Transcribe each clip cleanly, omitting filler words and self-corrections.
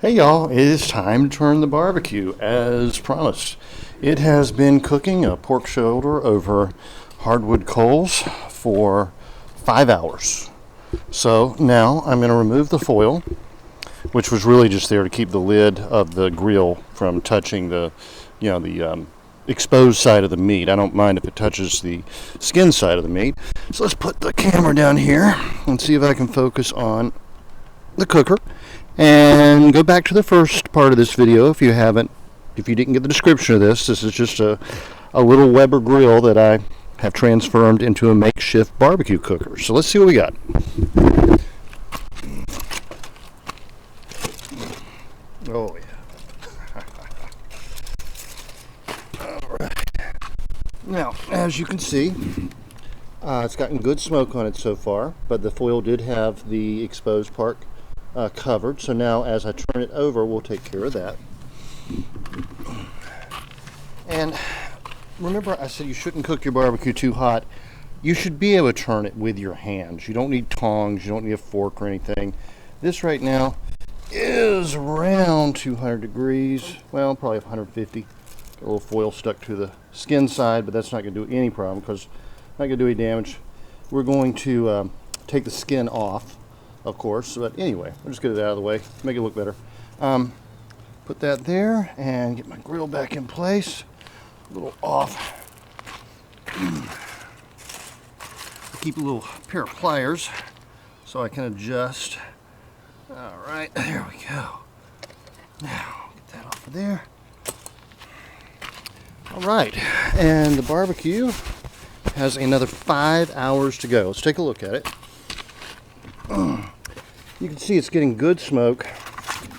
Hey y'all, it is time to turn the barbecue as promised. It has been cooking a pork shoulder over hardwood coals for 5 hours. So now I'm going to remove the foil, which was really just there to keep the lid of the grill from touching the exposed side of the meat. I don't mind if it touches the skin side of the meat. So let's put the camera down here and see if I can focus on the cooker. And go back to the first part of this video if you didn't get the description of this. This is just a little Weber grill that I have transformed into a makeshift barbecue cooker. So let's see what we got. Oh yeah. Alright. Now, as you can see, it's gotten good smoke on it so far, but the foil did have the exposed part covered. So now as I turn it over, we'll take care of that. And remember, I said you shouldn't cook your barbecue too hot. You should be able to turn it with your hands. You don't need tongs, you don't need a fork or anything. This right now is around 200 degrees, well, probably 150. Got a little foil stuck to the skin side, but that's not going to do any problem because it's not going to do any damage. We're going to take the skin off, of course, but anyway, I'll just get it out of the way, make it look better. Put that there and get my grill back in place. A little off. Keep a little pair of pliers so I can adjust. All right, there we go. Now, get that off of there. All right, and the barbecue has another 5 hours to go. Let's take a look at it. You can see it's getting good smoke.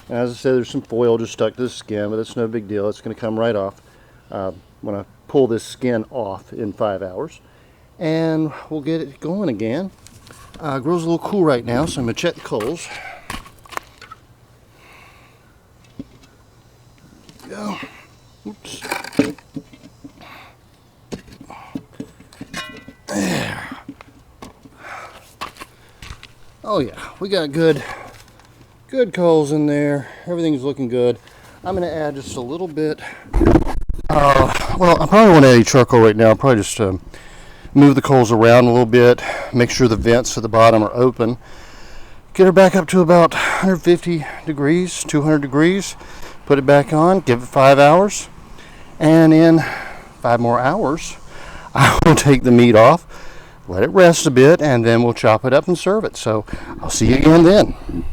As I said, there's some foil just stuck to the skin, but that's no big deal. It's going to come right off when I pull this skin off in 5 hours. And we'll get it going again. Grill's a little cool right now, so I'm going to check the coals. There we go. Oops. There. Oh yeah, we got good coals in there. Everything's looking good. I'm going to add just a little bit. Well, I probably won't add any charcoal right now. I'll probably just move the coals around a little bit. Make sure the vents at the bottom are open. Get her back up to about 150 degrees, 200 degrees. Put it back on. Give it 5 hours. And in 5 more hours, I will take the meat off. Let it rest a bit, and then we'll chop it up and serve it. So I'll see you again then.